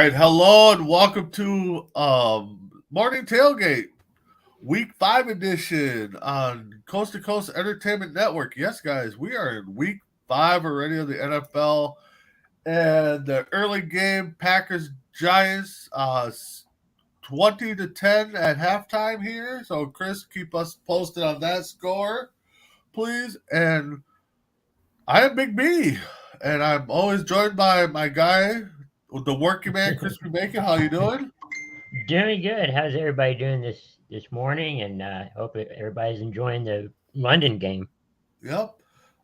right, hello and welcome to Morning Tailgate, Week 5 edition on Coast to Coast Entertainment Network. Yes, guys, we are in Week 5 already of the NFL, and the early game Packers Giants 20-10 at halftime here. So, Chris, keep us posted on that score, please. And I am Big B, and I'm always joined by my guy, the working man, Crispy Bacon. How you doing? Doing good. How's everybody doing this morning? And hope everybody's enjoying the London game. Yep.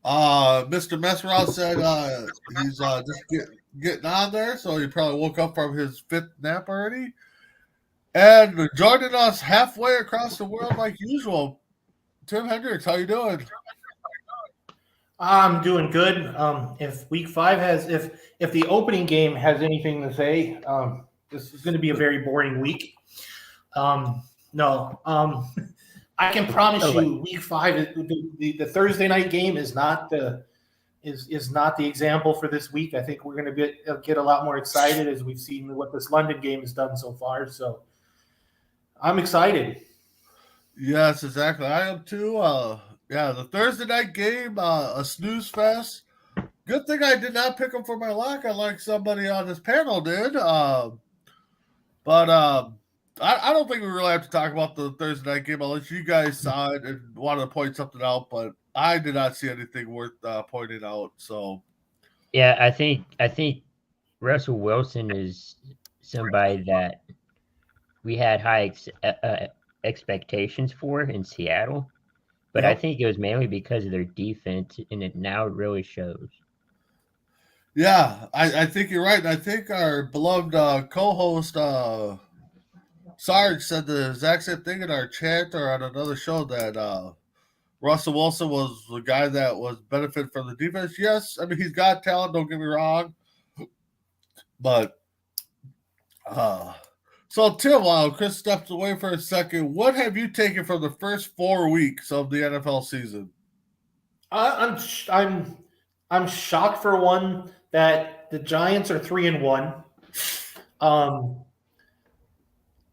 Mr. Messerod said he's getting on there, so he probably woke up from his fifth nap already. And joining us halfway across the world like usual, Tim Hendricks. How you doing? I'm doing good. If week five has, if the opening game has anything to say, this is going to be a very boring week. No, I can promise you, week five, the Thursday night game is not the example for this week. I think we're going to get a lot more excited as we've seen what this London game has done so far. So I'm excited. Yes, exactly. I am too. Yeah, the Thursday night game, a snooze fest. Good thing I did not pick him for my lock, unlike somebody on this panel did. But I don't think we really have to talk about the Thursday night game unless you guys saw it and wanted to point something out. But I did not see anything worth pointing out. So Yeah, I think Russell Wilson is somebody that we had high expectations for in Seattle, but I yep. think it was mainly because of their defense, and it now really shows. Yeah, I think you're right. And I think our beloved co-host Sarge said the exact same thing in our chat or on another show that Russell Wilson was the guy that was benefit from the defense. Yes, I mean he's got talent. Don't get me wrong, but uh, so Tim, while Chris steps away for a second, what have you taken from the first 4 weeks of the NFL season? I'm shocked for one that the Giants are 3-1. Um,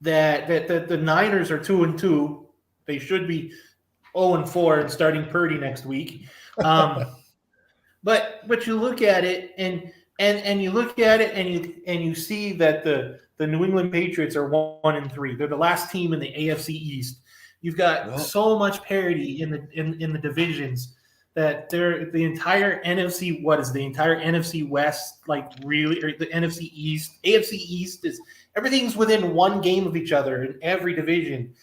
that the Niners are 2-2. They should be 0-4 and starting Purdy next week. But you look at it and you look at it and you see that the New England Patriots are 1-3. They're the last team in the AFC East. You've got so much parity in the divisions that they're the entire NFC. What is the entire NFC West like? Really, or the NFC East? AFC East is everything's within one game of each other in every division.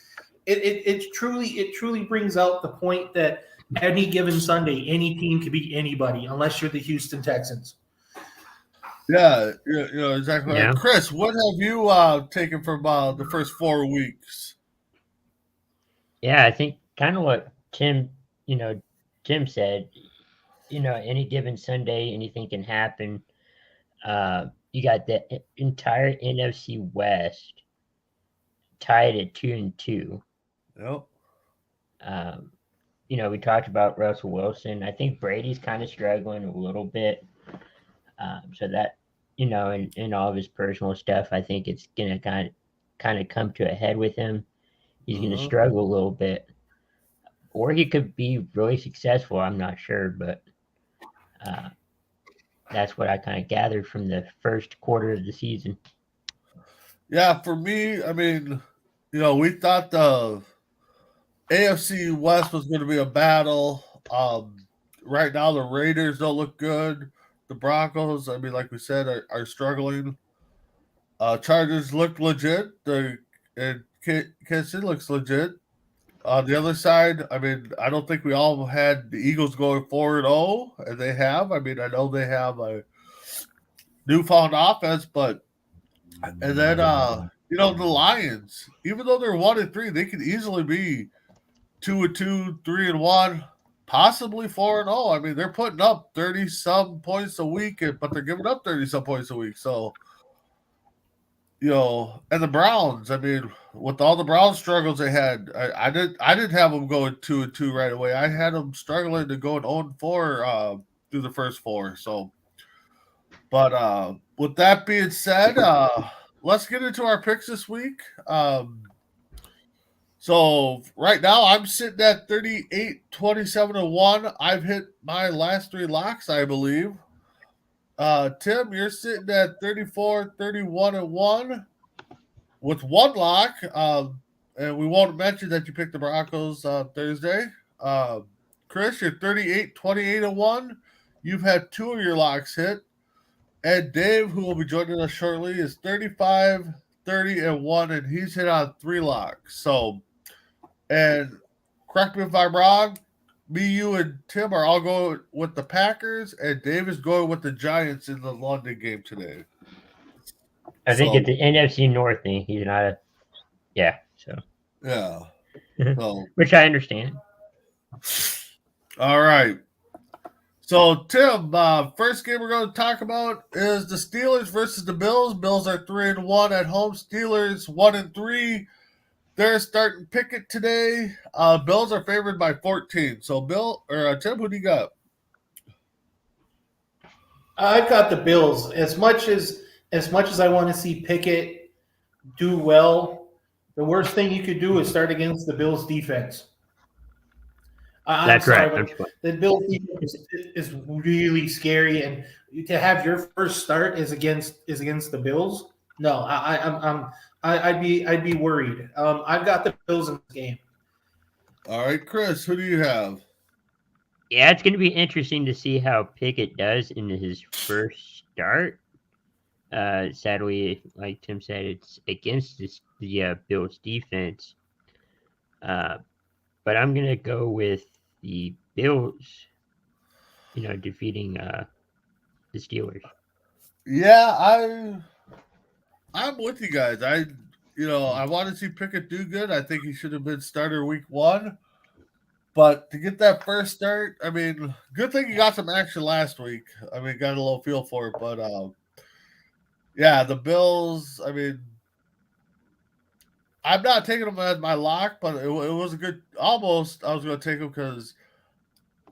It truly brings out the point that any given Sunday, any team can beat anybody unless you're the Houston Texans. Yeah, exactly. Yeah. Chris, what have you taken from the first 4 weeks? Yeah, I think kind of what Tim said. Any given Sunday, anything can happen. You got the entire NFC West tied at 2-2. Yep. We talked about Russell Wilson. I think Brady's kind of struggling a little bit. So that, in all of his personal stuff, I think it's gonna kind of come to a head with him. He's gonna struggle a little bit, or he could be really successful. I'm not sure, but that's what I kind of gathered from the first quarter of the season. Yeah, for me, I mean, we thought the AFC West was going to be a battle. Right now, the Raiders don't look good. The Broncos, I mean, like we said, are struggling. Chargers look legit. And Kansas City looks legit. On the other side, I mean, I don't think we all had the Eagles going 4-0, and they have. I mean, I know they have a newfound offense, but and then the Lions, even though they're 1-3, they could easily be 2-2, 3-1, possibly 4-0. I mean, they're putting up 30 some points a week, but they're giving up 30 some points a week. So, and the Browns. I mean, with all the Browns struggles they had, I didn't have them going 2-2 right away. I had them struggling to go 0-4 through the first four. So, But with that being said, let's get into our picks this week. So right now I'm sitting at 38, 27-1. I've hit my last 3 locks, I believe. Tim, you're sitting at 34, 31-1 with 1 lock. And we won't mention that you picked the Broncos on Thursday. Chris, you're 38, 28-1. You've had 2 of your locks hit. And Dave, who will be joining us shortly, is 35, 30-1, and he's hit on 3 locks. So, and correct me if I'm wrong, me, you, and Tim are all going with the Packers, and Dave is going with the Giants in the London game today. I think it's the NFC North thing. He's not a, yeah. So yeah. So, which I understand. All right. So, Tim, first game we're going to talk about is the Steelers versus the Bills. Bills are 3-1 at home. Steelers 1-3. They're starting Pickett today. Bills are favored by 14. So, Tim, who do you got? I've got the Bills. As much as I want to see Pickett do well, the worst thing you could do is start against the Bills defense. That's sorry, right. but the Bills defense is really scary, and to have your first start is against the Bills. No, I'd be worried. I've got the Bills in this game. All right, Chris, who do you have? Yeah, it's going to be interesting to see how Pickett does in his first start. Sadly, like Tim said, it's against the Bills defense. But I'm going to go with the Bills, defeating the Steelers. Yeah, I'm with you guys. I want to see Pickett do good. I think he should have been starter week 1. But to get that first start, I mean, good thing he got some action last week. I mean, got a little feel for it. But, yeah, the Bills, I mean, I'm not taking them as my lock, but it was a good – almost I was going to take them because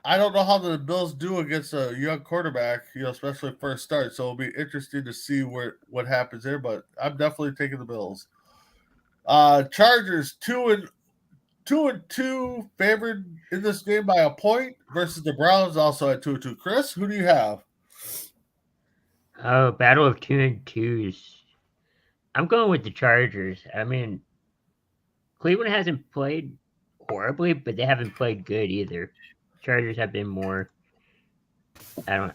I don't know how the Bills do against a young quarterback, especially first start. So it'll be interesting to see what happens there. But I'm definitely taking the Bills. Chargers 2-2 favored in this game by a point versus the Browns also at 2-2. Chris, who do you have? Oh, battle of 2-2s. I'm going with the Chargers. I mean, Cleveland hasn't played horribly, but they haven't played good either. Chargers have been more, stable.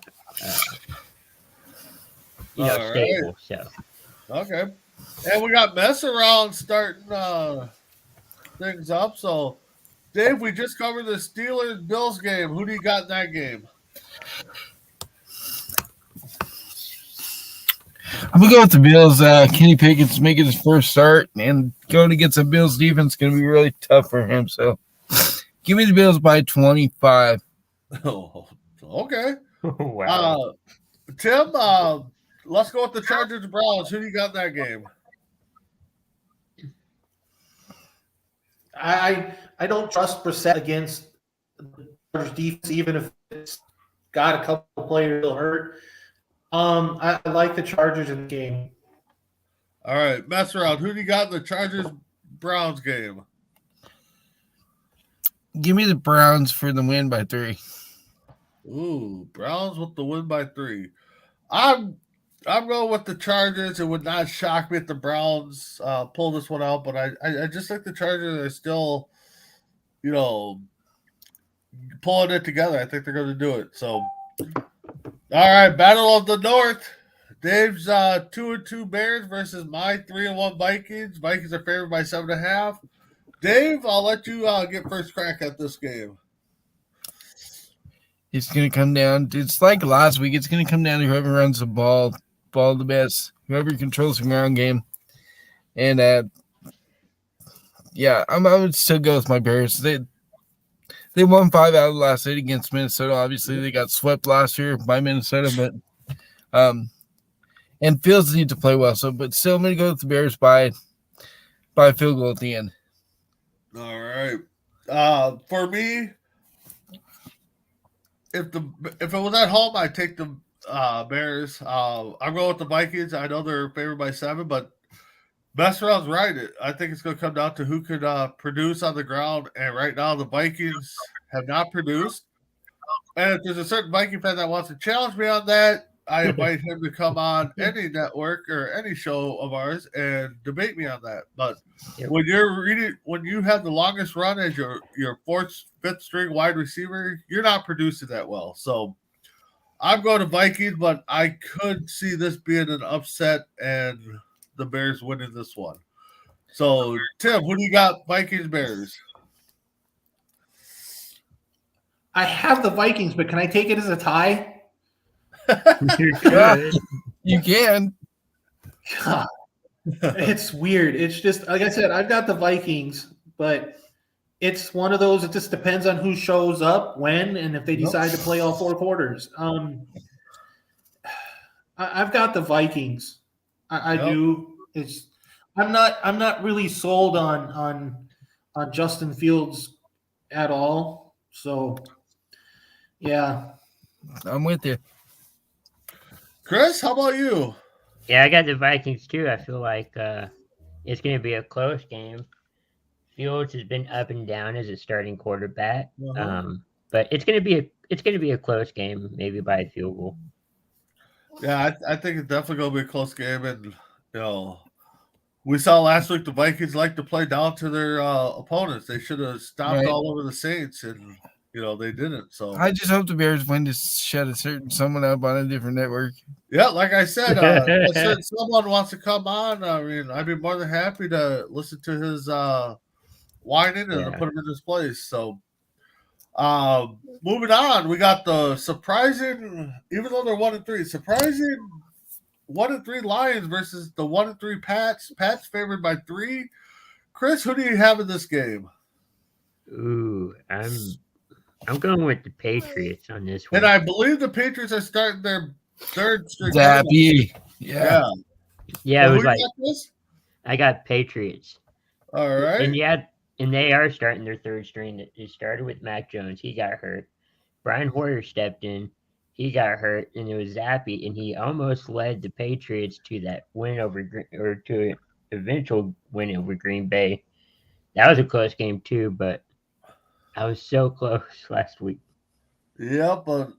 Right. So okay, and we got mess around starting things up. So, Dave, we just covered the Steelers Bills game. Who do you got in that game? I'm gonna go with the Bills. Kenny Pickett's making his first start, and going against the Bills defense is gonna be really tough for him. So, give me the Bills by 25. Oh, okay. Wow. Tim, let's go with the Chargers Browns. Who do you got in that game? I don't trust Brissett against the Chargers defense, even if it's got a couple players still hurt. I like the Chargers in the game. All right, mess around. Who do you got in the Chargers Browns game? Give me the Browns for the win by 3. Ooh, Browns with the win by 3. I'm going with the Chargers. It would not shock me if the Browns pull this one out, but I just think the Chargers are still, pulling it together. I think they're going to do it. So, all right, Battle of the North. Dave's 2-2 Bears versus my 3-1 Vikings. Vikings are favored by 7.5. Dave, I'll let you get first crack at this game. It's going to come down. It's like last week. It's going to come down to whoever runs the ball the best, whoever controls the ground game. And, I would still go with my Bears. They won 5 out of the last 8 against Minnesota. Obviously, they got swept last year by Minnesota, but and Fields need to play well. So, but still, I'm going to go with the Bears by a field goal at the end. All right. For me, if it was at home, I'd take the Bears. I'm going with the Vikings. I know they're favored by 7, but Besserell's right. I think it's going to come down to who could produce on the ground. And right now, the Vikings have not produced. And if there's a certain Viking fan that wants to challenge me on that, I invite him to come on any network or any show of ours and debate me on that. But when you have the longest run as your fourth, fifth string wide receiver, you're not producing that well. So I'm going to Vikings, but I could see this being an upset and the Bears winning this one. So Tim, who do you got? Vikings, Bears. I have the Vikings, but can I take it as a tie? You can. God, it's weird. It's just like I said, I've got the Vikings, but it's one of those. It just depends on who shows up, when, and if they decide to play all 4 quarters. I've got the Vikings. I do. I'm not really sold on Justin Fields at all. So yeah, I'm with you. Chris, how about you? Yeah, I got the Vikings too. I feel like it's going to be a close game. Fields has been up and down as a starting quarterback, but it's going to be a close game, maybe by a field goal. Yeah, I think it's definitely going to be a close game, and we saw last week the Vikings like to play down to their opponents. They should have stomped all over the Saints, and they didn't. So I just hope the Bears win to shut someone up on a different network. Yeah, like I said, if someone wants to come on, I mean, I'd be more than happy to listen to his whining and put him in his place. So moving on, we got the surprising, even though they're 1-3, surprising 1-3 Lions versus the 1-3 Pats. Pats favored by 3. Chris, who do you have in this game? Ooh, I'm going with the Patriots on this one. And I believe the Patriots are starting their third string. Zappy. Yeah, it was like I got Patriots. All right. And they are starting their third string. It started with Mac Jones. He got hurt. Brian Hoyer stepped in. He got hurt, and it was Zappy, and he almost led the Patriots to that win over, or to an eventual win over Green Bay. That was a close game too, but I was so close last week. Yeah, but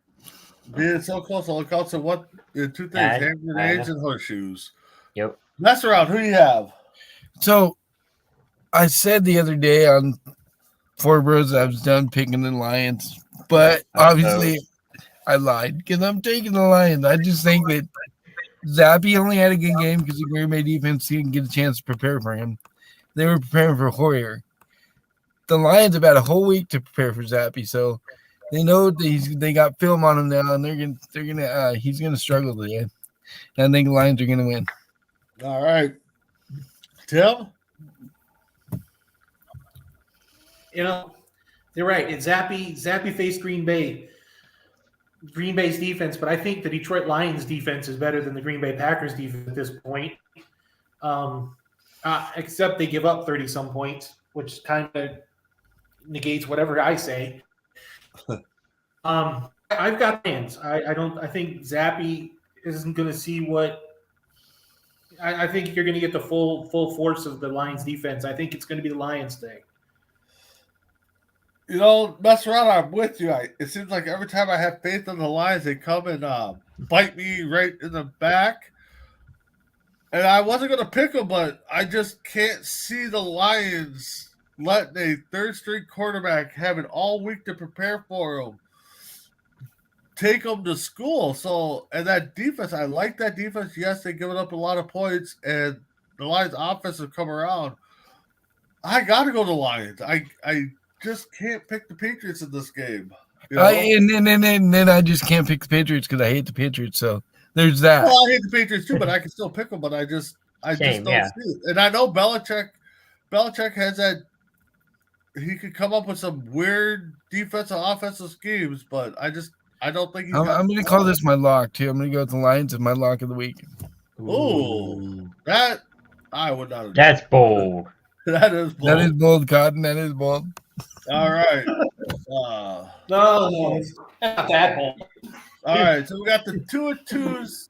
being so close, I'll look out to two things: hand grenades and horseshoes. Yep. Mess around. Who do you have? So I said the other day on Four Bros I was done picking the Lions, but obviously I lied because I'm taking the Lions. I just think that Zappy only had a good game because the Green Bay defense didn't get a chance to prepare for him. They were preparing for Hoyer. The Lions have had a whole week to prepare for Zappy, so they know that they got film on him now, and he's gonna struggle today. And I think the Lions are gonna win. All right, Tim. You're right. It's Zappy faced Green Bay. Green Bay's defense, but I think the Detroit Lions defense is better than the Green Bay Packers defense at this point. Except they give up 30-some points, which kind of negates whatever I say. I've got Lions. I think Zappy isn't going to see what. I think you're going to get the full force of the Lions defense. I think it's going to be the Lions day. Mess around. I'm with you. It seems like every time I have faith in the Lions, they come and bite me right in the back. And I wasn't going to pick them, but I just can't see the Lions letting a third-string quarterback having all week to prepare for them take them to school. So, and that defense, I like that defense. Yes, they're giving up a lot of points, and the Lions' offense have come around. I got to go to the Lions. I just can't pick the Patriots in this game. And then I just can't pick the Patriots because I hate the Patriots. So there's that. Well, I hate the Patriots too, but I can still pick them. But I just don't see it. And I know Belichick has that. He could come up with some weird defensive, offensive schemes, but I don't think he's. I'm going to call this my lock too. I'm going to go with the Lions as my lock of the week. Ooh, that I would not. That's bold. That is bold. That is bold, Cotton. That is bold. All right. No, it's not that bold. All right, so we got the 2-2s,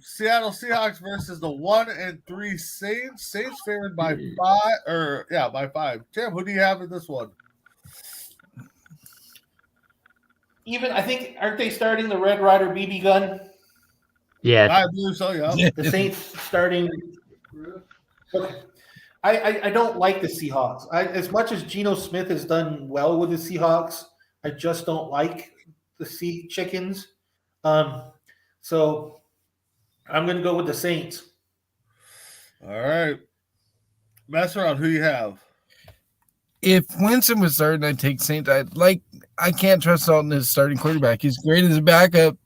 Seattle Seahawks versus the 1-3 Saints. Saints favored by 5. Tim, who do you have in this one? Even I think aren't they starting the Red Ryder BB gun? Yes. I believe so. Yeah. The Saints starting. Okay. I don't like the Seahawks. As much as Geno Smith has done well with the Seahawks, I just don't like the Sea Chickens. So I'm going to go with the Saints. All right. Mess around. Who you have? If Winston was starting, I'd take Saints. I can't trust Dalton as starting quarterback. He's great as a backup.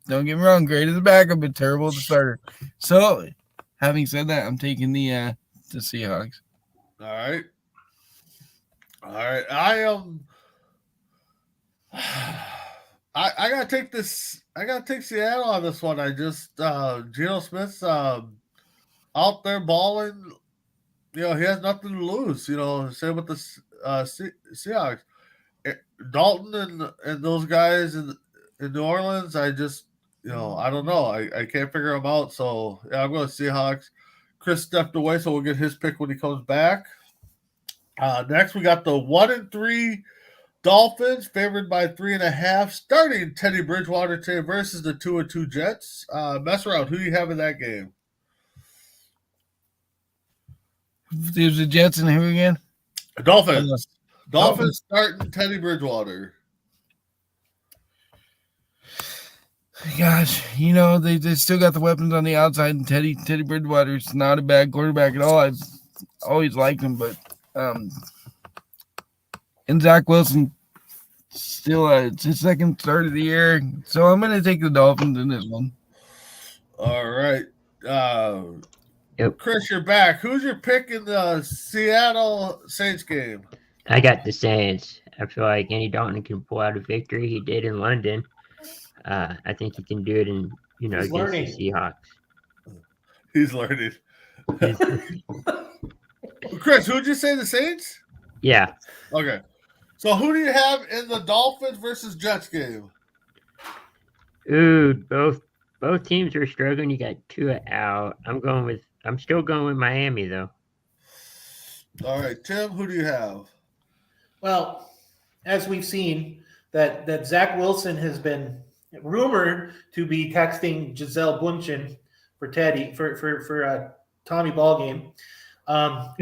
Don't get me wrong, great as a backup, but terrible as a starter. So, having said that, I'm taking the Seahawks. All right. I am. I gotta take this. I gotta take Seattle on this one. I just Geno Smith's out there balling. He has nothing to lose. Same with the Seahawks. Dalton and those guys in New Orleans. I just I don't know. I can't figure them out. So yeah, I'm going to Seahawks. Chris stepped away, so we'll get his pick when he comes back. Next, we got the 1-3 Dolphins, favored by 3.5, starting Teddy Bridgewater today versus the 2-2 Jets. Mess around. Who do you have in that game? There's the Jets and who again? Dolphins. Dolphins starting Teddy Bridgewater. Gosh, they still got the weapons on the outside, and Teddy Bridgewater's not a bad quarterback at all. I've always liked him, but and Zach Wilson still it's his second start of the year, so I'm going to take the Dolphins in this one. All right. Yep. Chris, you're back. Who's your pick in the Seattle Saints game? I got the Saints. I feel like Andy Dalton can pull out a victory. He did in London. I think he can do it in against learning. the Seahawks. He's learning. Chris, who'd you say the Saints? Yeah. Okay. So who do you have in the Dolphins versus Jets game? Ooh, both teams are struggling. You got Tua out. I'm still going with Miami though. All right, Tim, who do you have? Well, as we've seen, that Zach Wilson has been rumored to be texting Gisele Bundchen for Teddy for Tommy Ballgame. I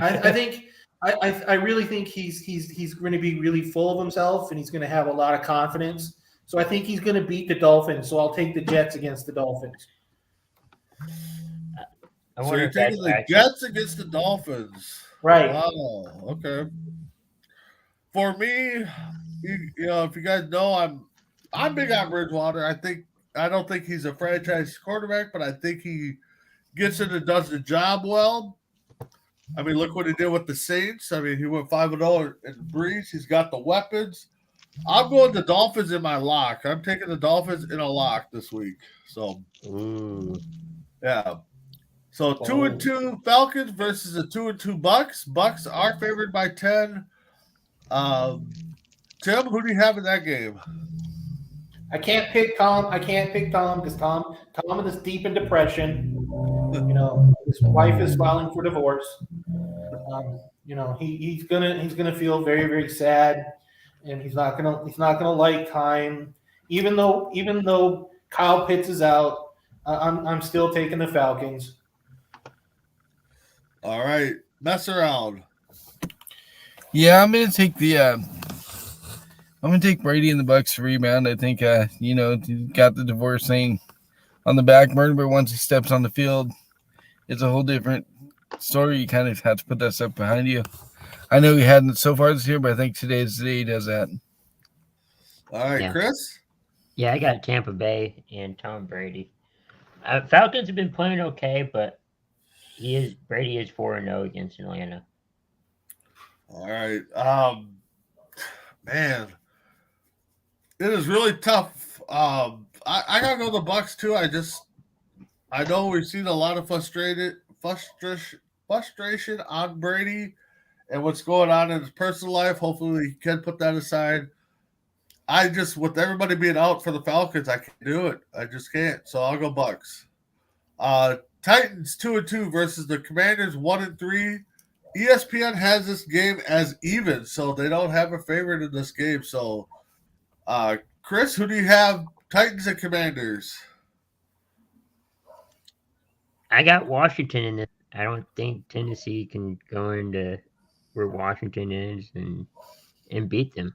really think he's going to be really full of himself and he's going to have a lot of confidence. So I think he's going to beat the Dolphins. So I'll take the Jets against the Dolphins. So you're taking the Jets against the Dolphins. Right. Wow. Okay. For me, if you guys know, I'm big on Bridgewater. I don't think he's a franchise quarterback, but I think he gets in and does the job well. I mean, look what he did with the Saints. I mean, he went 5-0 in Breeze. He's got the weapons. I'm going the Dolphins in my lock. I'm taking the Dolphins in a lock this week. So, yeah. So 2-2 Falcons versus the 2-2 Bucks. Bucks are favored by 10. Tim, who do you have in that game? I can't pick Tom. Because Tom is deep in depression. His wife is filing for divorce. He's gonna feel very, very sad, and he's not gonna like time. Even though Kyle Pitts is out, I'm still taking the Falcons. All right, mess around. Yeah, I'm gonna take Brady and the Bucks to rebound. I think he got the divorce thing on the back burner, but once he steps on the field, it's a whole different story. You kind of have to put that stuff behind you. I know he hadn't so far this year, but I think today's the day he does that. All right, Yeah. Chris? Yeah, I got Tampa Bay and Tom Brady. Falcons have been playing okay, but Brady is 4-0 against Atlanta. All right. Man, it is really tough. I gotta go the Bucks too. I know we've seen a lot of frustration on Brady and what's going on in his personal life. Hopefully, he can put that aside. I just with everybody being out for the Falcons, I can't do it. I just can't. So I'll go Bucks. Titans 2-2 versus the Commanders 1-3. ESPN has this game as even, so they don't have a favorite in this game. So, Chris, who do you have? Titans and Commanders. I got Washington in it. I don't think Tennessee can go into where Washington is and beat them.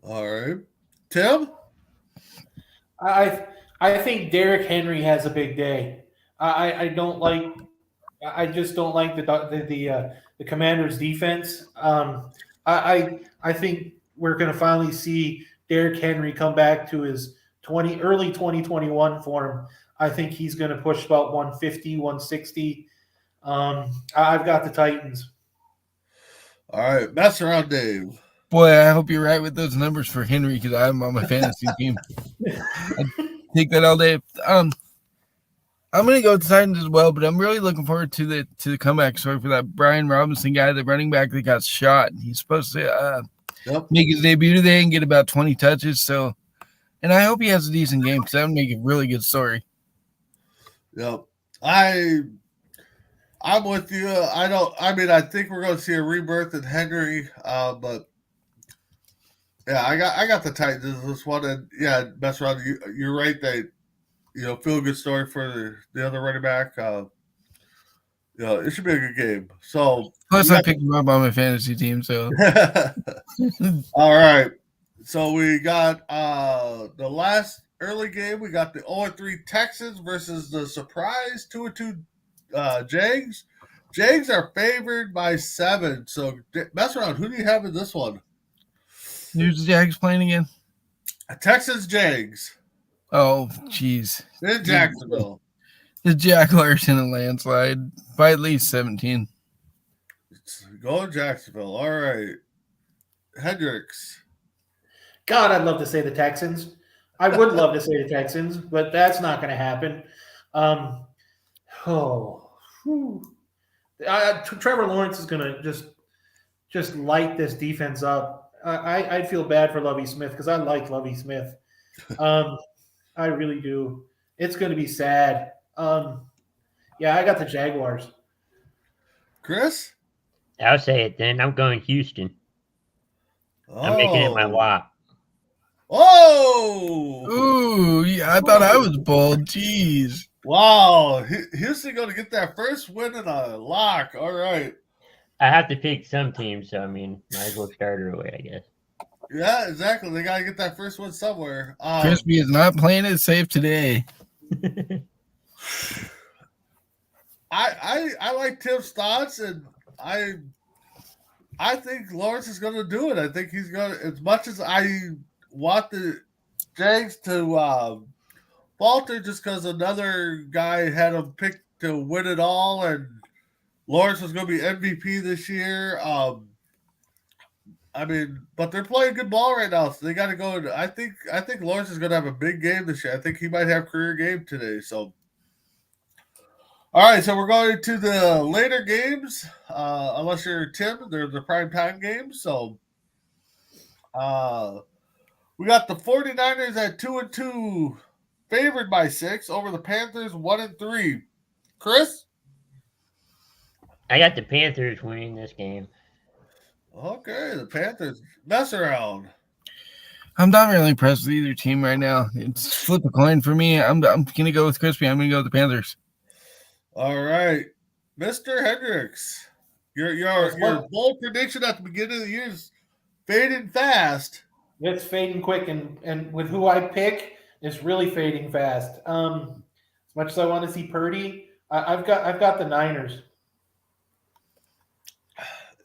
All right, Tim. I think Derrick Henry has a big day. I don't like. I just don't like the Commanders' defense. I think we're going to finally see Derrick Henry come back to his early 2021 form. I think he's going to push about 150, 160. I've got the Titans. All right, mess around, Dave. Boy, I hope you're right with those numbers for Henry because I'm on my fantasy team. I'd take that all day. I'm gonna go with the Titans as well, but I'm really looking forward to the comeback story for that Brian Robinson guy, the running back that got shot. He's supposed to make his debut today and get about 20 touches. So, and I hope he has a decent game because that would make a really good story. Yep, I'm with you. I think we're going to see a rebirth in Henry, but yeah, I got the Titans in this one, and yeah, mess around. You're right. Feel good story for the other running back. It should be a good game. So plus, I picked him up on my fantasy team. So all right. So we got the last early game. We got the 0-3 Texans versus the surprise 2-2 Jags. Jags are favored by 7. So mess around. Who do you have in this one? Who's the Jags playing again? Texans Jags. Oh, jeez. In Jacksonville. The Jaguars in a landslide by at least 17. Go Jacksonville. All right. Hendricks. God, I'd love to say the Texans. I would love to say the Texans, but that's not going to happen. Trevor Lawrence is going to just light this defense up. I'd feel bad for Lovie Smith because I like Lovie Smith. I really do. It's going to be sad. Yeah, I got the Jaguars. Chris? I'll say it then. I'm going Houston. I'm making it my lock. Oh! Ooh, yeah, I thought I was bold. Jeez. Wow. Houston going to get that first win in a lock. All right. I have to pick some teams, so I mean, might as well start her away, I guess. Yeah, exactly. They got to get that first one somewhere. Crispy is not playing it safe today. I like Tim's thoughts, and I think Lawrence is going to do it. I think he's going to, as much as I want the Jags to falter just because another guy had him picked to win it all, and Lawrence was going to be MVP this year. But they're playing good ball right now, so they got to go. I think Lawrence is going to have a big game this year. I think he might have career game today. So, all right, so we're going to the later games. Unless you're Tim, they're the prime time games. So, we got the 49ers at 2-2, favored by 6 over the Panthers 1-3. Chris? I got the Panthers winning this game. Okay, the Panthers mess around. I'm not really impressed with either team right now. It's flip a coin for me. I'm gonna go with Crispy. I'm gonna go with the Panthers. All right, Mr. Hendricks, your bold prediction at the beginning of the year is fading fast. It's fading quick, and with who I pick, it's really fading fast. As much as I want to see Purdy, I've got the Niners.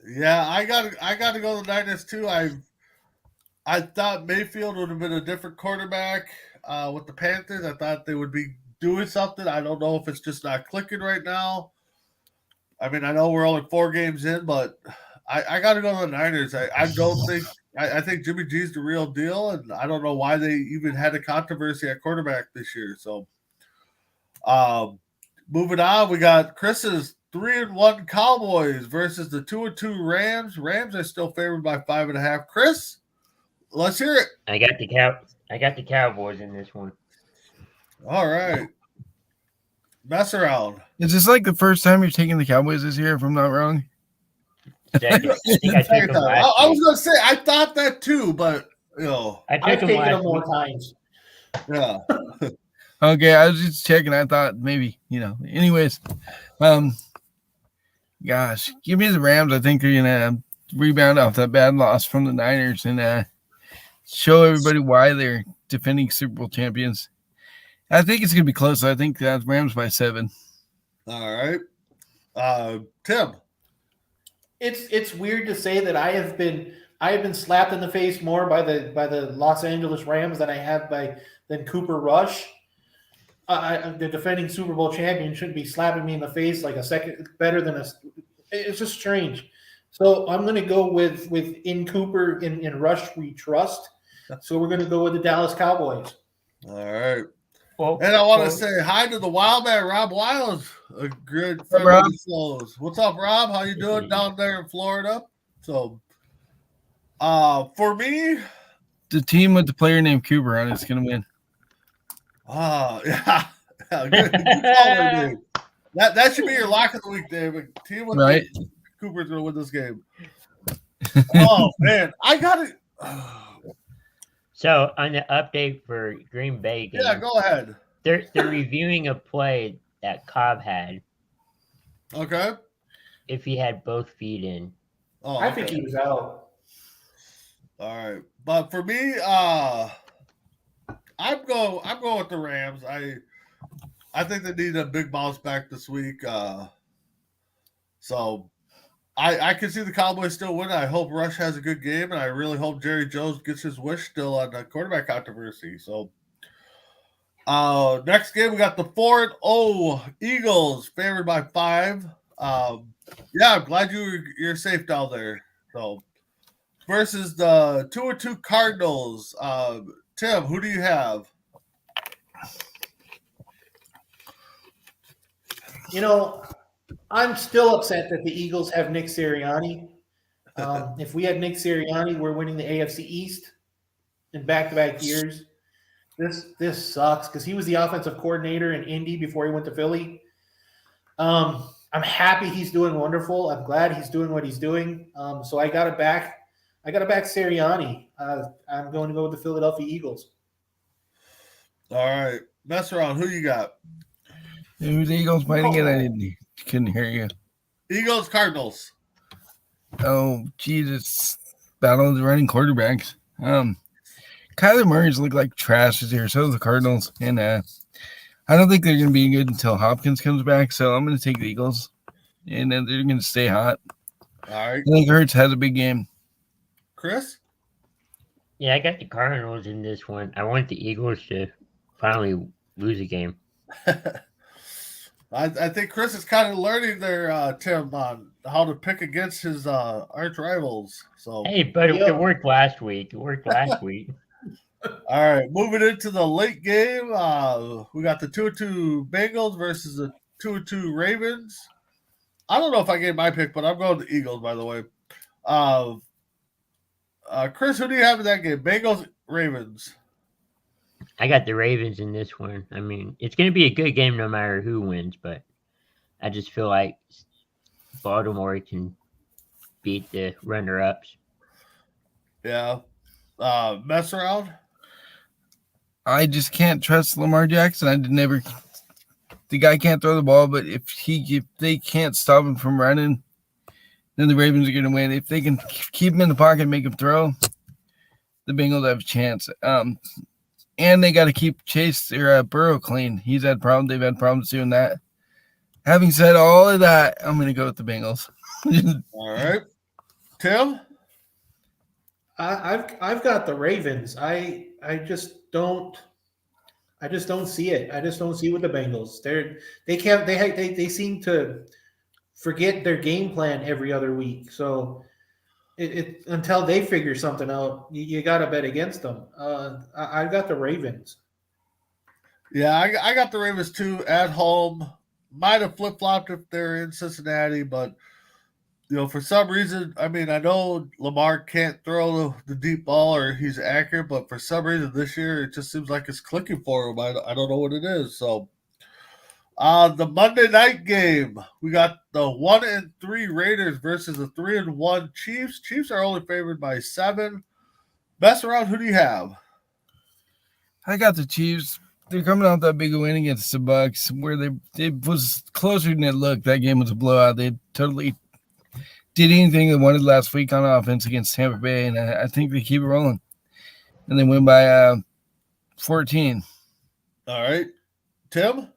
Yeah, I got to go the Niners too. I thought Mayfield would have been a different quarterback with the Panthers. I thought they would be doing something. I don't know if it's just not clicking right now. I mean, I know we're only 4 games in, but I got to go to the Niners. I don't think I think Jimmy G's the real deal, and I don't know why they even had a controversy at quarterback this year. So, moving on, we got Chris's 3-1 Cowboys versus the 2-2 Rams. Rams are still favored by 5.5. Chris, Let's hear it. I got the Cowboys in this one. All right. Mess around. Is this like the first time you're taking the Cowboys this year, if I'm not wrong? Second. I think I took Second them time. last I was week. going to say, I thought that too, but, I took I've them taken last them more week. times. yeah. Okay, I was just checking. I thought maybe, Anyways, gosh, give me the Rams. I think they're gonna rebound off that bad loss from the Niners and show everybody why they're defending Super Bowl champions. I think it's gonna be close. I think that's Rams by 7. All right. Tim. It's weird to say that I have been slapped in the face more by the Los Angeles Rams than Cooper Rush. The defending Super Bowl champion shouldn't be slapping me in the face like a second better than a. It's just strange. So I'm going to go with in Cooper in Rush we trust. So we're going to go with the Dallas Cowboys. All right. Well, And I want to say hi to the wild man, Rob Wiles, a good friend Rob? of the shows. What's up, Rob? How you doing down there in Florida? So, for me, The team with the player named Cooper on it's gonna win. yeah, good call there, Dave. That should be your lock of the week, David. Team with Right. Cooper's gonna win this game. Oh man, I got it. So on the update for Green Bay game, Yeah, go ahead. they're reviewing a play that Cobb had Okay. if he had both feet in. Oh, I think he was out. All right, but for me, I'm going with the Rams. I think they need a big bounce back this week. So I can see the Cowboys still win. I hope Rush has a good game, and I really hope Jerry Jones gets his wish still on the quarterback controversy. So next game we got the 4-0 Eagles favored by 5. Yeah, I'm glad you're safe down there. So versus the 2-2 Cardinals. Tim, who do you have? I'm still upset that the Eagles have Nick Sirianni. If we had Nick Sirianni, we're winning the AFC East in back-to-back years. This sucks because he was the offensive coordinator in Indy before he went to Philly. I'm happy he's doing wonderful. I'm glad he's doing what he's doing. So I got to back Sirianni. I'm going to go with the Philadelphia Eagles. All right, mess around. Who you got? Who's the Eagles playing again? I couldn't hear you. Eagles, Cardinals. Oh, Jesus. Battle of the running quarterbacks. Kyler Murray's look like trash this year. So do the Cardinals. And I don't think they're going to be good until Hopkins comes back. So I'm going to take the Eagles. And then they're going to stay hot. All right. I think Hurts has a big game. Chris? Yeah, I got the Cardinals in this one. I want the Eagles to finally lose a game. I think Chris is kind of learning there, Tim, on how to pick against his arch rivals. So Hey, but it worked last week. All right, moving into the late game, we got the 2-2 Bengals versus the 2-2 Ravens. I don't know if I gave my pick, but I'm going to the Eagles, by the way. Chris, who do you have in that game? Bengals, Ravens. I got the Ravens in this one. I mean, it's going to be a good game no matter who wins, but I just feel like Baltimore can beat the runner-ups. Yeah. Mess around? I just can't trust Lamar Jackson. The guy can't throw the ball, but if they can't stop him from running, then the Ravens are going to win. If they can keep him in the pocket and make him throw, the Bengals have a chance. And they got to keep Chase or Burrow clean. They've had problems doing that. Having said all of that, I'm going to go with the Bengals. All right. Tim? I've got the Ravens. I just don't see it. I just don't see with the Bengals. They seem to forget their game plan every other week. So it until they figure something out, you got to bet against them. I've got the Ravens. Yeah, I got the Ravens too at home. Might have flip-flopped if they're in Cincinnati, but for some reason, I mean, I know Lamar can't throw the deep ball or he's accurate, but for some reason this year it just seems like it's clicking for him. I don't know what it is. So, the Monday night game, we got the 1-3 Raiders versus the 3-1 Chiefs. Chiefs are only favored by 7. Best around, who do you have? I got the Chiefs. They're coming out that big win against the Bucks, where they was closer than it looked. That game was a blowout. They totally did anything they wanted last week on offense against Tampa Bay, and I think they keep it rolling. And they win by 14. All right, Tim.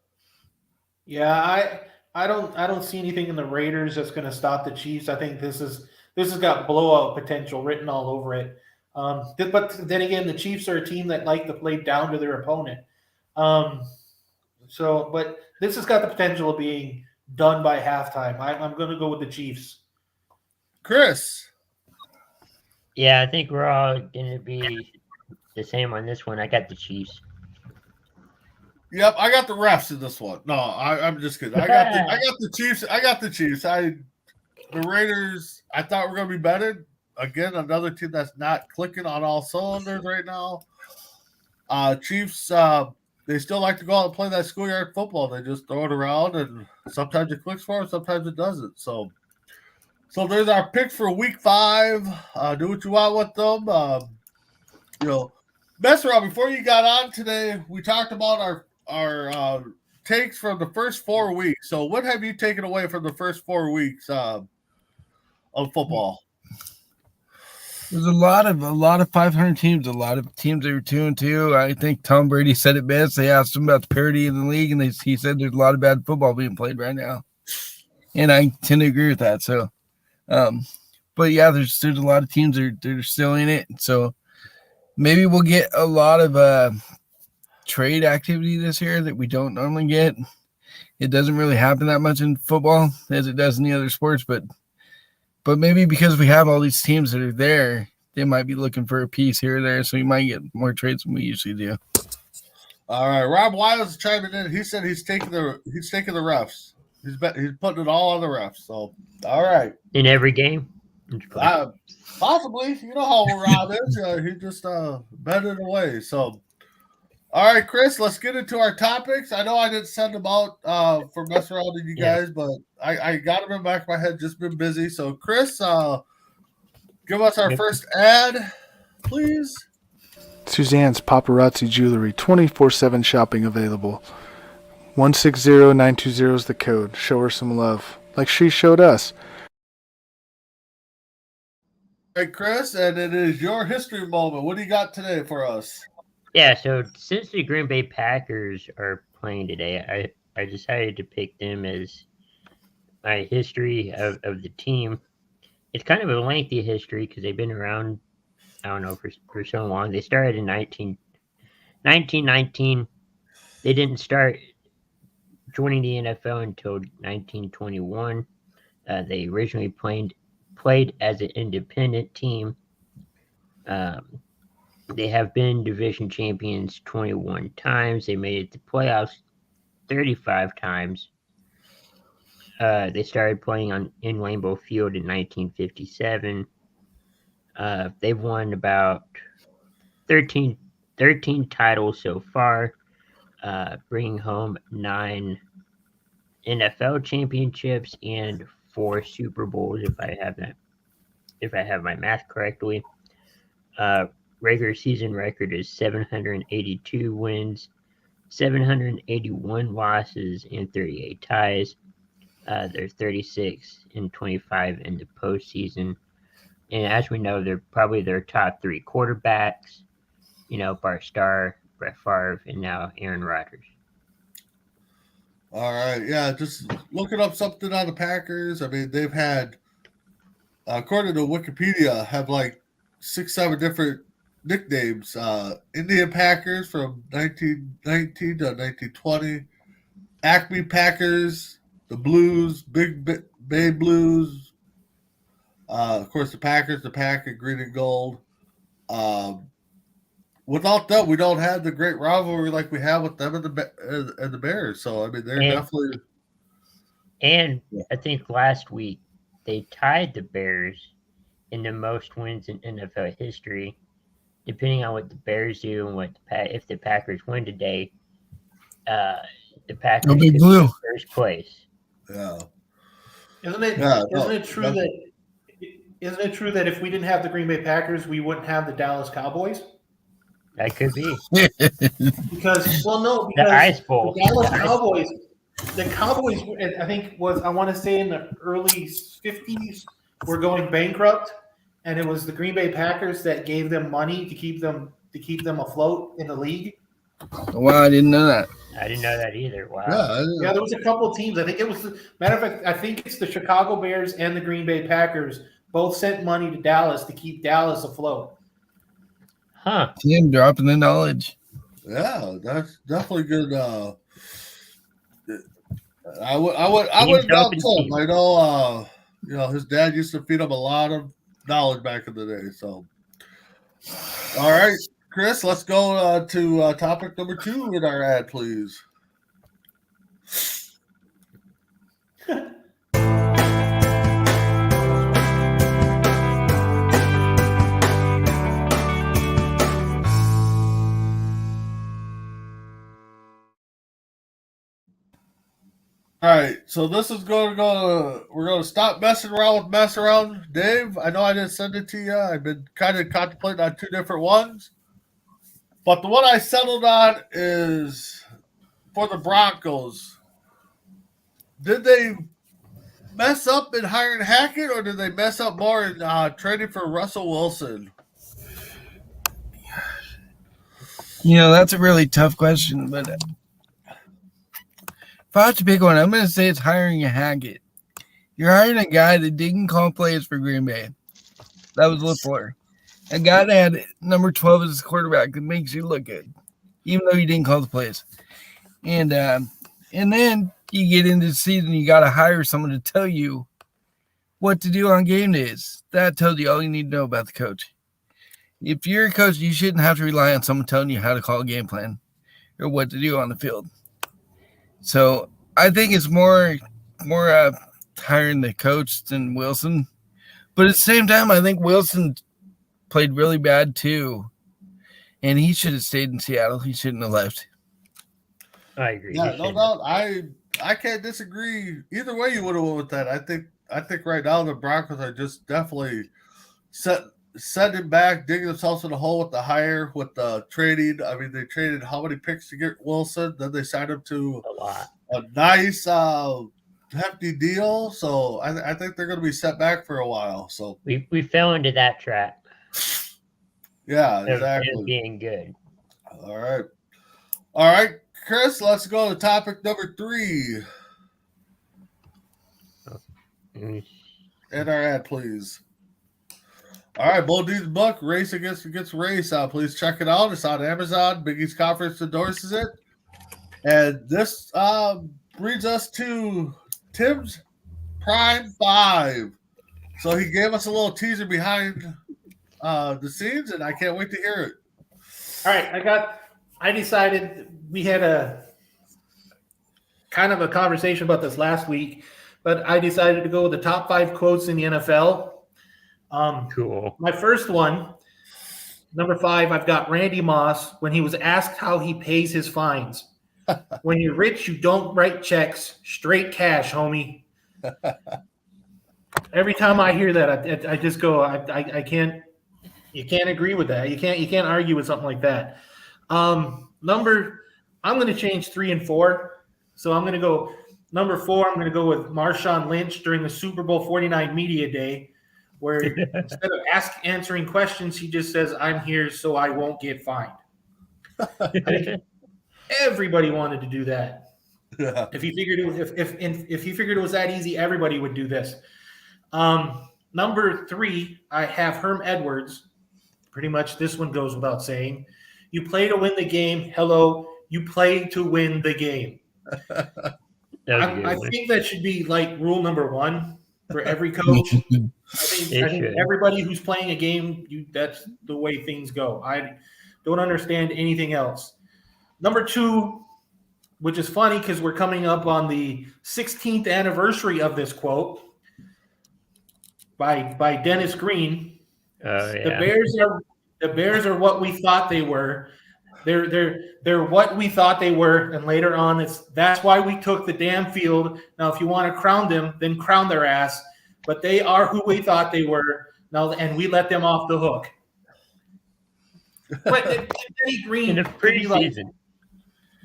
Yeah, I don't see anything in the Raiders that's going to stop the Chiefs. I think this has got blowout potential written all over it. But then again, the Chiefs are a team that like to play down to their opponent. But this has got the potential of being done by halftime. I'm going to go with the Chiefs. Chris. Yeah, I think we're all going to be the same on this one. I got the Chiefs. Yep, I got the refs in this one. No, I'm just kidding. I got the Chiefs. I got the Chiefs. The Raiders, I thought were going to be better. Again, another team that's not clicking on all cylinders right now. Chiefs, they still like to go out and play that schoolyard football. They just throw it around, and sometimes it clicks for them, sometimes it doesn't. So there's our picks for Week 5. Do what you want with them. Mess around. Before you got on today, we talked about our takes from the first 4 weeks. So what have you taken away from the first 4 weeks of football? There's a lot of 500 teams, a lot of teams that are 2-2. I think Tom Brady said it best. They asked him about the parity in the league, and he said there's a lot of bad football being played right now. And I tend to agree with that. So, but yeah, there's a lot of teams that are still in it. So maybe we'll get a lot of trade activity this year that we don't normally get. It doesn't really happen that much in football as it does in the other sports, but maybe because we have all these teams that are there, they might be looking for a piece here or there, so we might get more trades than we usually do. All right, Rob Wiles chiming in. He said he's taking the refs. He's putting it all on the refs. So, all right. In every game? Possibly. You know how Rob is. He just bet it away. So, all right, Chris, let's get into our topics. I know I didn't send them out for mess around with you guys, but I got them in the back of my head. Just been busy. So, Chris, give us our first ad, please. Suzanne's Paparazzi Jewelry, 24/7 shopping available. 160920 is the code. Show her some love, like she showed us. All right, Chris, and it is your history moment. What do you got today for us? Yeah, so since the Green Bay Packers are playing today, I decided to pick them as my history of the team. It's kind of a lengthy history because they've been around, I don't know, for so long. They started in 1919. They didn't start joining the NFL until 1921. They originally played as an independent team. They have been division champions 21 times. They made it to playoffs 35 times. They started playing in Lambeau Field in 1957. They've won about 13 titles so far, bringing home 9 NFL championships and 4 Super Bowls, if I have my math correctly. Regular season record is 782 wins, 781 losses, and 38 ties. They're 36-25 in the postseason. And as we know, they're probably their top 3 quarterbacks. Bart Starr, Brett Favre, and now Aaron Rodgers. All right. Yeah, just looking up something on the Packers. I mean, they've had, according to Wikipedia, have like 6-7 different nicknames. Indian Packers from 1919 to 1920. Acme Packers, the Blues, Big Bay Blues. Of course, the Packers, the Pack in green and gold. Without them, we don't have the great rivalry like we have with them and the Bears. So, I mean, they're definitely. And I think last week they tied the Bears in the most wins in NFL history. Depending on what the Bears do and if the Packers win today, the Packers No could Big be Blue. in first place. Yeah. Isn't it? Yeah, Isn't no, it true that? Isn't it true that if we didn't have the Green Bay Packers, we wouldn't have the Dallas Cowboys? That could be Because the because Ice Bowl. the Cowboys, I think I want to say in the early 50s, were going bankrupt, and it was the Green Bay Packers that gave them money to keep them afloat in the league. Wow, I didn't know that. I didn't know that either. Wow. Yeah, there was a couple of teams. I think it was matter of fact. I think it's the Chicago Bears and the Green Bay Packers both sent money to Dallas to keep Dallas afloat. Huh. Tim dropping the knowledge. Yeah, that's definitely good. I would doubt Tim. I know, his dad used to feed him a lot of knowledge back in the day. So, all right, Chris, let's go to topic number 2 in our ad, please. All right, so this is going to go. We're going to stop messing around with mess around. Dave, I know I didn't send it to you. I've been kind of contemplating on 2 different ones, but the one I settled on is for the Broncos. Did they mess up in hiring Hackett, or did they mess up more in trading for Russell Wilson? That's a really tough question, but if I have to pick one, I'm going to say it's hiring a Hackett. You're hiring a guy that didn't call plays for Green Bay. That was LaFleur. A guy that had number 12 as his quarterback that makes you look good, even though you didn't call the plays. And then you get into the season, you got to hire someone to tell you what to do on game days. That tells you all you need to know about the coach. If you're a coach, you shouldn't have to rely on someone telling you how to call a game plan or what to do on the field. So I think it's more hiring the coach than Wilson. But at the same time, I think Wilson played really bad too. And he should have stayed in Seattle. He shouldn't have left. I agree. Yeah, no doubt. I can't disagree. Either way you would have went with that. I think right now the Broncos are just definitely setting back, digging themselves in the hole with the hire, with the trading. I mean, they traded how many picks to get Wilson? Then they signed him to a nice, hefty deal. So I think they're going to be set back for a while. So we fell into that trap. Yeah, exactly. Of being good. All right, Chris. Let's go to topic number 3. And our ad, please. All right, Bull Dudes Book, Race Against Race. Please check it out. It's on Amazon. Big East Conference endorses it. And this brings us to Tim's Prime 5. So he gave us a little teaser behind the scenes, and I can't wait to hear it. All right, I decided we had a kind of a conversation about this last week, but I decided to go with the top 5 quotes in the NFL. Cool. My first one, number 5, I've got Randy Moss when he was asked how he pays his fines. When you're rich, you don't write checks, straight cash, homie. Every time I hear that, I just go, I can't. You can't agree with that. You can't argue with something like that. I'm going to change 3 and 4. So I'm going to go number 4. I'm going to go with Marshawn Lynch during the Super Bowl 49 media day, where instead of answering questions, he just says, "I'm here so I won't get fined." I think everybody wanted to do that. Yeah. If he figured it was that easy, everybody would do this. Number 3, I have Herm Edwards. Pretty much this one goes without saying. You play to win the game. Hello, you play to win the game. I think that should be like rule number 1 for every coach. I think everybody who's playing a game, that's the way things go. I don't understand anything else. Number 2, which is funny because we're coming up on the 16th anniversary of this quote. by Dennis Green. Yeah. The Bears are what we thought they were. They're what we thought they were, and later on, that's why we took the damn field. Now, if you want to crown them, then crown their ass. But they are who we thought they were now, and we let them off the hook. But Denny Green In the preseason.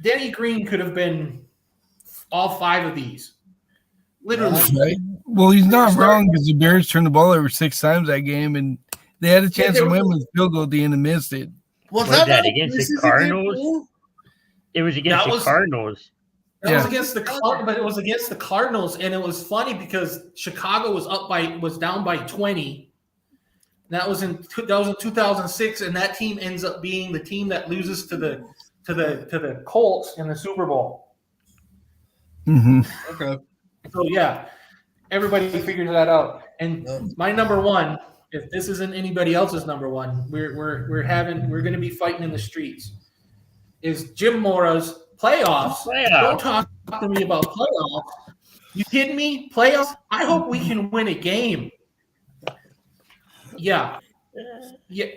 Denny Green could have been all 5 of these, literally. Right? Well, he's not wrong because the Bears turned the ball over 6 times that game, and they had a chance to win with field goal at the end and missed it. Was that against the Cardinals? It was against the Cardinals. That was against but it was against the Cardinals, and it was funny because Chicago was down by 20. That was in 2006, and that team ends up being the team that loses to the Colts in the Super Bowl. Mm-hmm. Okay. So yeah, everybody figures that out. And my number one, if this isn't anybody else's number one, we're going to be fighting in the streets. Is Jim Mora's playoffs? Don't talk to me about playoffs. You kidding me? Playoffs? I hope we can win a game. Yeah.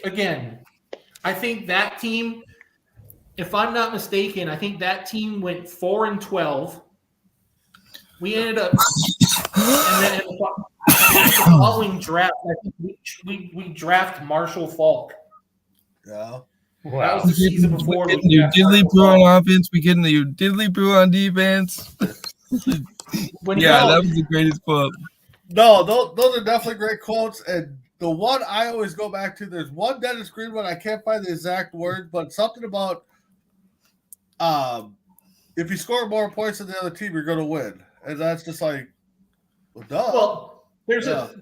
Again, I think that team, if I'm not mistaken, I think that team went 4-12. We ended up, and then in the following draft, I think we draft Marshall Falk. Yeah. Wow. That was the season before. We do diddly poo on offense. We couldn't do diddly poo on defense. That was the greatest quote. No, those are definitely great quotes. And the one I always go back to, there's one Dennis Green one. I can't find the exact word, but something about if you score more points than the other team, you're going to win. And that's just like, well, duh. Well,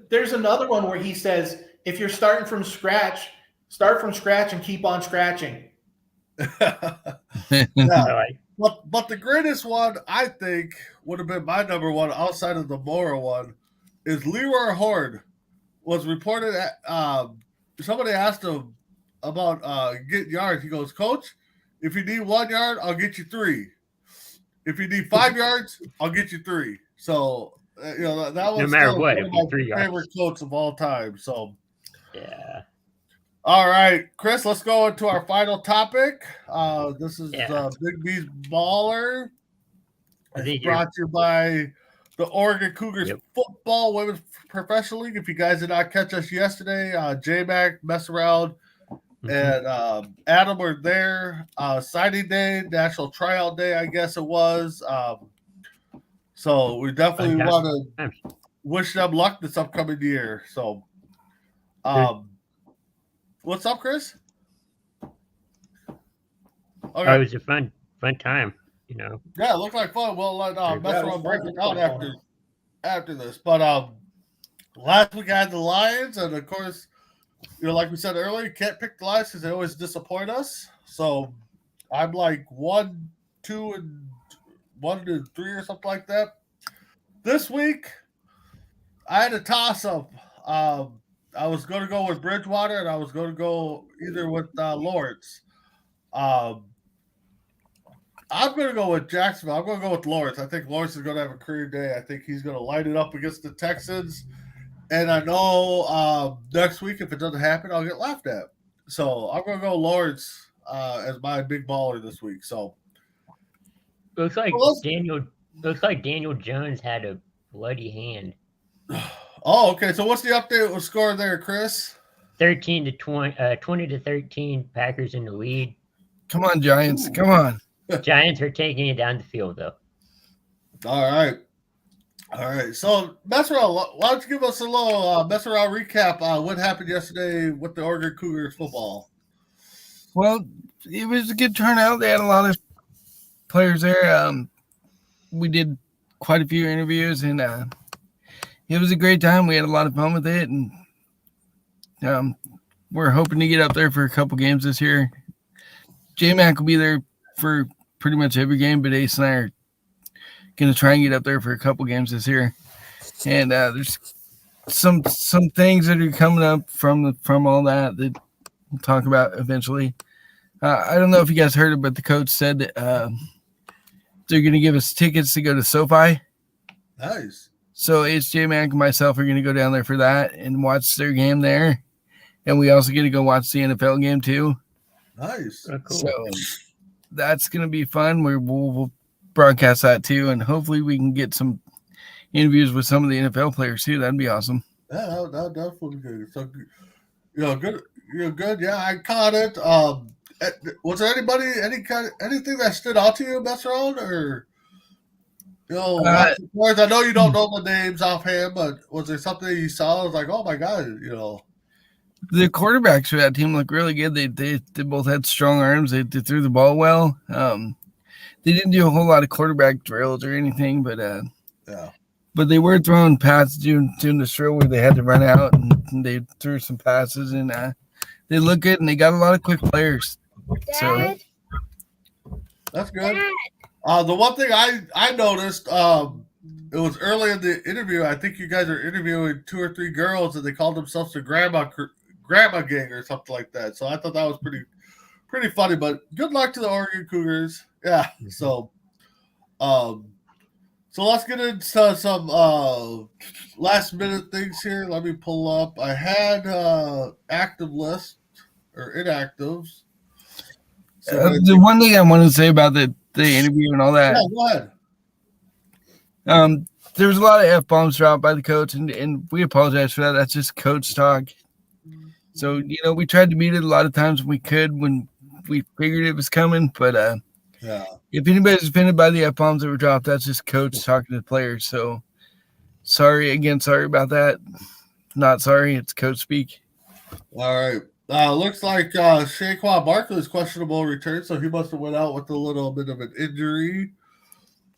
there's another one where he says, if you're starting from scratch, start from scratch and keep on scratching. Yeah. But the greatest one, I think, would have been my number one outside of the Mora one, is Leroy Horde was reported at somebody asked him about getting yards. He goes, Coach, if you need 1 yard, I'll get you 3. If you need 5 yards, I'll get you 3. So that was no matter what, it'd be 3 yards. Favorite quotes of all time. So yeah. All right, Chris, let's go into our final topic. This is Big B's Baller. It's brought to you by the Oregon Cougars Football Women's Professional League. If you guys did not catch us yesterday, J-Mac, Mess Around, and Adam were there. Signing day, National Tryout Day, I guess it was. So we definitely want to wish them luck this upcoming year. So, what's up, Chris? Okay. It was a fun time, Yeah, it looked like fun. We'll let Mess Around break it down after this. But last week I had the Lions, and of course, like we said earlier, you can't pick the Lions because they always disappoint us. So I'm like 1-2 and 1-3 or something like that. This week, I had a toss-up. I was going to go with Bridgewater, and I was going to go either with Lawrence. I'm going to go with Jacksonville. I'm going to go with Lawrence. I think Lawrence is going to have a career day. I think he's going to light it up against the Texans. And I know next week, if it doesn't happen, I'll get laughed at. So I'm going to go Lawrence as my big baller this week. So looks like Daniel Jones had a bloody hand. Oh, okay. So what's the update with score there, Chris? 20-13, Packers in the lead. Come on, Giants. Come on. Giants are taking it down the field, though. All right. So, Mess Around, why don't you give us a little Mess Around recap on what happened yesterday with the Oregon Cougars football? Well, it was a good turnout. They had a lot of players there. We did quite a few interviews, and it was a great time. We had a lot of fun with it, and we're hoping to get up there for a couple games this year. J-Mac will be there for pretty much every game, but Ace and I are going to try and get up there for a couple games this year. And there's some things that are coming up from all that we'll talk about eventually. I don't know if you guys heard it, but the coach said that they're going to give us tickets to go to SoFi. Nice. So HJ Mack and myself are going to go down there for that and watch their game there. And we also get to go watch the NFL game too. Nice. Oh, cool. So that's going to be fun. We'll broadcast that too. And hopefully we can get some interviews with some of the NFL players too. That'd be awesome. Yeah, that would definitely be good. So, good. You're good. Yeah, I caught it. Was there anything that stood out to you, mess around, or I know you don't know the names offhand, but was there something you saw? I was like, oh my god, The quarterbacks for that team look really good. They both had strong arms. They threw the ball well. They didn't do a whole lot of quarterback drills or anything, but yeah. But they were throwing passes during the drill where they had to run out, and they threw some passes, and they look good, and they got a lot of quick players. Dad, So That's good. Dad. The one thing I noticed, it was early in the interview. I think you guys are interviewing 2 or 3 girls, and they called themselves the grandma gang or something like that. So I thought that was pretty funny. But good luck to the Oregon Cougars. Yeah. So, so let's get into some last minute things here. Let me pull up. I had active list or inactives. So the one thing I want to say about the interview and all that. yeah, go ahead. There was a lot of F-bombs dropped by the coach, and we apologize for that. That's just coach talk. So, we tried to mute it a lot of times when we could when we figured it was coming. But Yeah. if anybody's offended by the F-bombs that were dropped, that's just coach talking to the players. So, sorry about that. Not sorry. It's coach speak. All right. Looks like Saquon Barkley's questionable return, so he must have went out with a little bit of an injury.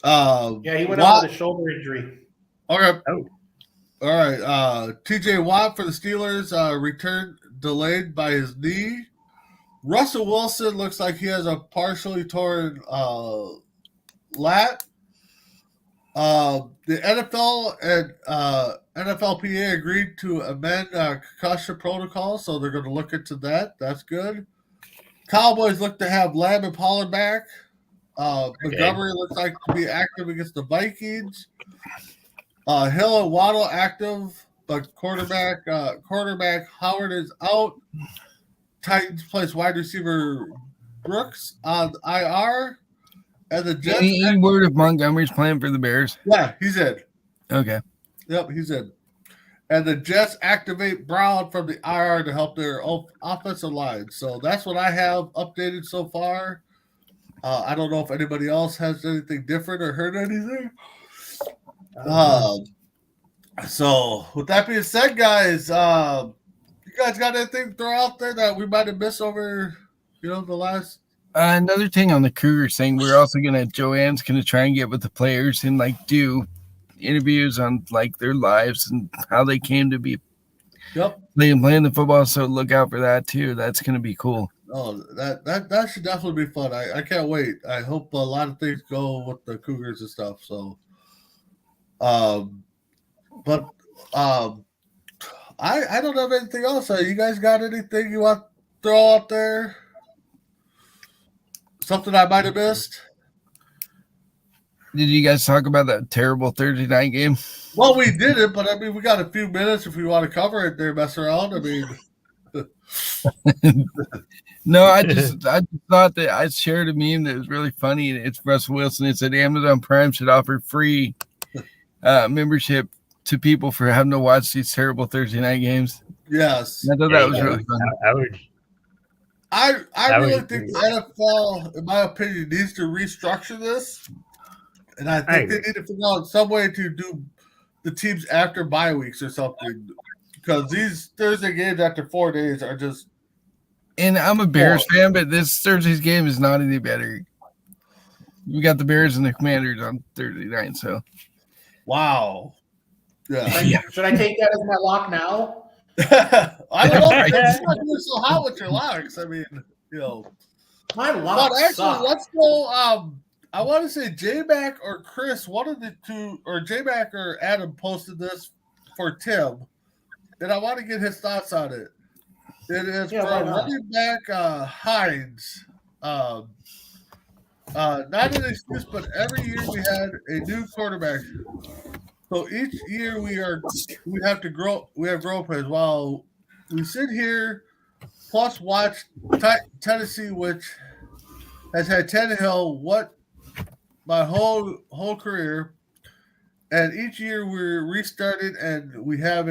Yeah, he went out with a shoulder injury. Okay. Oh. All right. TJ Watt for the Steelers, return delayed by his knee. Russell Wilson looks like he has a partially torn lat. The NFL and NFLPA agreed to amend concussion protocol, so they're going to look into that. That's good. Cowboys look to have Lamb and Pollard back. Montgomery looks like to be active against the Vikings. Hill and Waddle active, but quarterback Howard is out. Titans place wide receiver Brooks on IR. And the Jets. Any word if Montgomery's playing for the Bears? Yeah, he's in. Okay. Yep, he's in. And the Jets activate Brown from the IR to help their offensive line. So that's what I have updated so far. I don't know if anybody else has anything different or heard anything. So with that being said, guys, you guys got anything to throw out there that we might have missed over, the last? Another thing on the Cougars thing, we're also Joanne's gonna try and get with the players and do interviews on their lives and how they came to be playing the football. So look out for that too. That's gonna be cool. Oh, that should definitely be fun. I can't wait. I hope a lot of things go with the Cougars and stuff. So, I don't have anything else. You guys got anything you want to throw out there? Something I might have missed? Did you guys talk about that terrible Thursday night game? Well, we didn't, but we got a few minutes if we want to cover it there, mess around. No, I just thought that I shared a meme that was really funny. It's Russell Wilson. It said Amazon Prime should offer free membership to people for having to watch these terrible Thursday night games. Yes. I thought that was really funny. I really think the NFL, in my opinion, needs to restructure this. And I think they need to figure out some way to do the teams after bye weeks or something. Because these Thursday games after 4 days are just. And I'm a Bears fan, but this Thursday's game is not any better. We got the Bears and the Commanders on Thursday night, so. Wow. Yeah. Should I take that as my lock now? I don't know. It's not doing so hot with your locks. My lock But actually, sucks. let's go. I want to say J-Mac or Chris, one of the two, or J-Mac or Adam posted this for Tim, and I want to get his thoughts on it. It is from running back Hines. Not an excuse, but every year we had a new quarterback. So each year we have to grow. We have growth pains. While we sit here, plus watch Tennessee, which has had Tannehill my whole career, and each year we're restarted and we have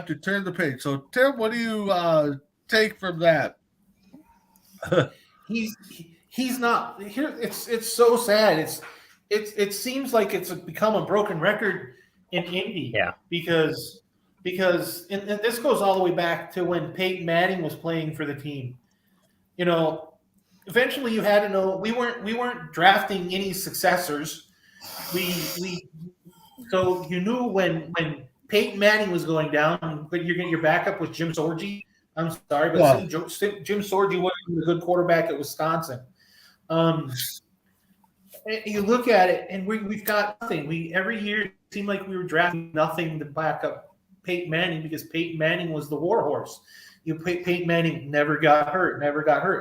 to turn the page. So Tim, what do you take from that? He's not here. It's so sad. It seems like it's become a broken record in Indy. Yeah. Because and this goes all the way back to when Peyton Manning was playing for the team. You know, eventually you had to know we weren't drafting any successors. We so you knew when Peyton Manning was going down, but your backup was Jim Sorgi. I'm sorry, but Yeah. Jim Sorgi wasn't a good quarterback at Wisconsin. You look at it, and we've got nothing. Every year it seemed like we were drafting nothing to back up Peyton Manning because Peyton Manning was the warhorse. Peyton Manning never got hurt,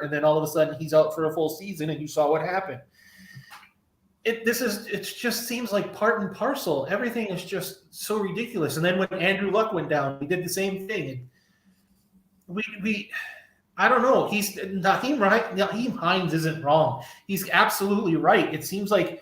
and then all of a sudden he's out for a full season, and you saw what happened. It just seems like part and parcel. Everything is just so ridiculous. And then when Andrew Luck went down, we did the same thing. We I don't know. Naheem Hines isn't wrong. He's absolutely right. It seems like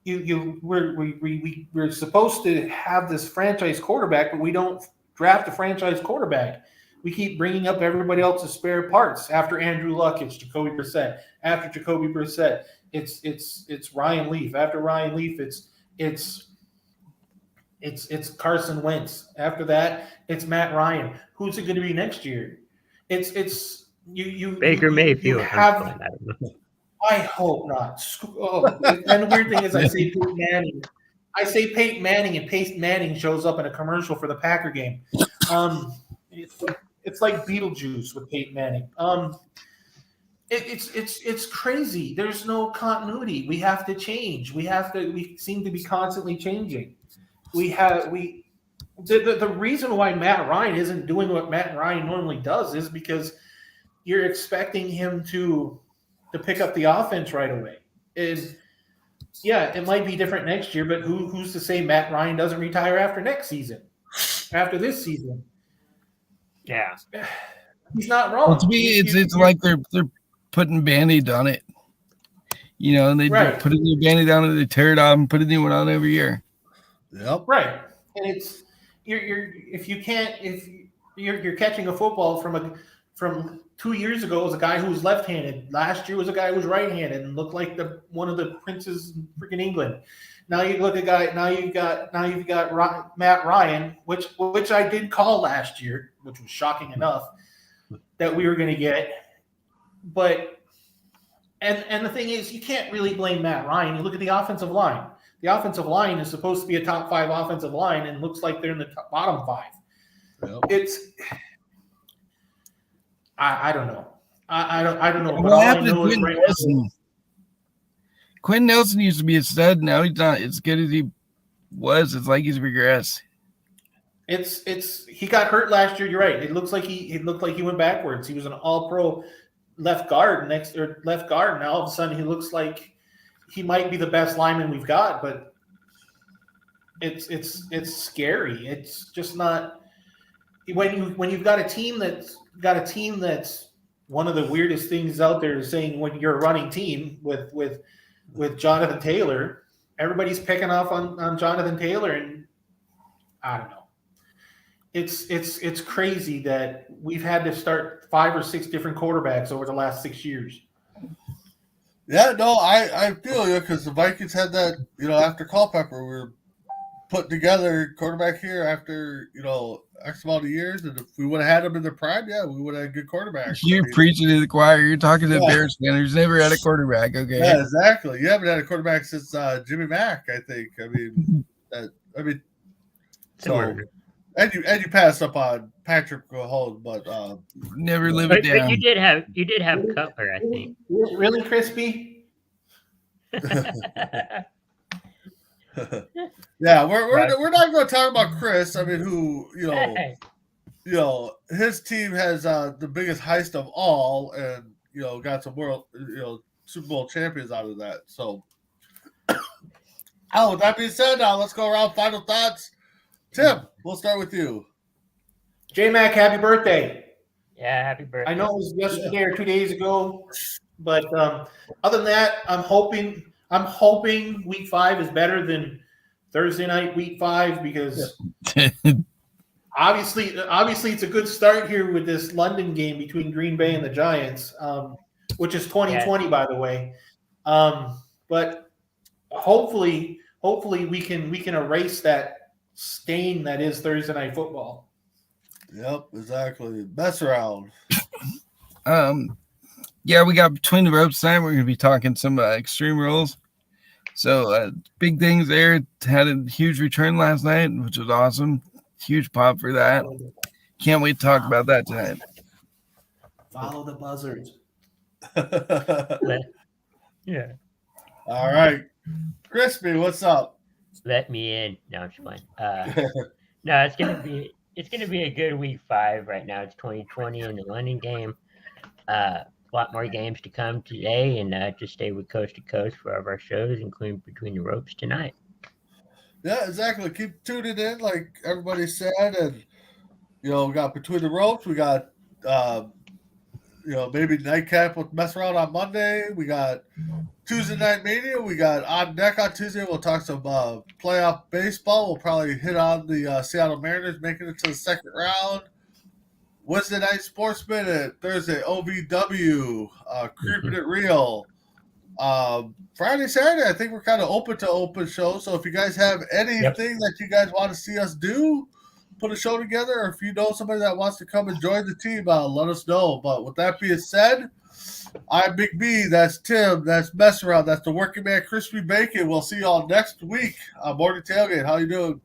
we're supposed to have this franchise quarterback, but we don't draft a franchise quarterback. We keep bringing up everybody else's spare parts. After Andrew Luck, it's Jacoby Brissett. After Jacoby Brissett, it's Ryan Leaf. After Ryan Leaf, it's Carson Wentz. After that, it's Matt Ryan. Who's it going to be next year? It's you Baker Mayfield. I hope not. And the weird thing is, I say Peyton Manning. And Peyton Manning shows up in a commercial for the Packer game. It's like Beetlejuice with Peyton Manning. It's crazy. There's no continuity. We have to change. We seem to be constantly changing. The reason why Matt Ryan isn't doing what Matt Ryan normally does is because you're expecting him to pick up the offense right away. And yeah, it might be different next year, but who's to say Matt Ryan doesn't retire after next season? After this season? Yeah, he's not wrong. Well, to me, it's like they're putting Band-Aid on it. You know, and they put a new Band-Aid on it, they tear it off and put a new one on every year. Yep. Right. And it's you're catching a football from 2 years ago was a guy who was left-handed. Last year was a guy who was right-handed and looked like one of the princes in freaking England. Now you look at guy. Now you've got Matt Ryan, which I did call last year, which was shocking enough that we were going to get. But and the thing is, you can't really blame Matt Ryan. You look at the offensive line. The offensive line is supposed to be a top 5 offensive line, and looks like they're in the bottom 5. Yep. I don't know. I don't know. But What all I happened to know is Quentin Nelson? Quentin Nelson used to be a stud. Now he's not as good as he was. It's like he's regressed. He got hurt last year. You're right. It looked like he went backwards. He was an All-Pro left guard and now all of a sudden he looks like he might be the best lineman we've got. But it's scary. It's just not when you've got a team that's one of the weirdest things out there is saying when you're a running team with Jonathan Taylor, everybody's picking off on Jonathan Taylor, and I don't know. It's crazy that we've had to start 5 or 6 different quarterbacks over the last 6 years. Yeah, no, I feel you because the Vikings had that, after Culpepper, we were putting together quarterback here after, X amount of years. And if we would have had them in their prime, yeah, we would have had good quarterbacks. You're preaching to the choir. You're talking to Bears fans who's never had a quarterback, okay? Yeah, exactly. You haven't had a quarterback since Jimmy Mack, I think. So and you passed up on Patrick Mahomes, but never live it down. But you did have Cutler, I think. Really, Crispy? Yeah, we're not going to talk about Chris. I mean, who his team has the biggest heist of all, and got some world Super Bowl champions out of that. So Oh, with that being said, now let's go around final thoughts. Tim, we'll start with you. J-Mac, happy birthday. Yeah, happy birthday. I know it was yesterday or 2 days ago, but other than that, I'm hoping week 5 is better than Thursday night week 5 because obviously it's a good start here with this London game between Green Bay and the Giants, which is 2020 by the way. But hopefully we can erase that stain that is Thursday night football. Yep, exactly. Mess around. Yeah, we got Between the Ropes tonight. We're going to be talking some Extreme Rules. So big things there. Had a huge return last night, which was awesome. Huge pop for that. Can't wait to talk about that tonight. Follow the buzzards. Yeah. All right. Crispy, what's up? Let me in. No, I'm just playing. No, it's gonna be a good week 5 right now. It's 2020 in the London game. A lot more games to come today, and just stay with Coast to Coast for all of our shows, including Between the Ropes tonight. Yeah, exactly. Keep tuning in, like everybody said, and we got Between the Ropes. We got maybe Nightcap with Mess Around on Monday. We got Tuesday Night Mania. We got On Deck on Tuesday. We'll talk some playoff baseball. We'll probably hit on the Seattle Mariners making it to the second round. Wednesday Night Sportsman and Thursday OVW. Creeping It Real. Friday, Saturday, I think we're kind of open to open shows. So if you guys have anything that you guys want to see us do, put a show together, or if you know somebody that wants to come and join the team, let us know. But with that being said, I'm Big B. That's Tim. That's Mess Around. That's the Working Man Crispy Bacon. We'll see y'all next week on Morning Tailgate. How you doing?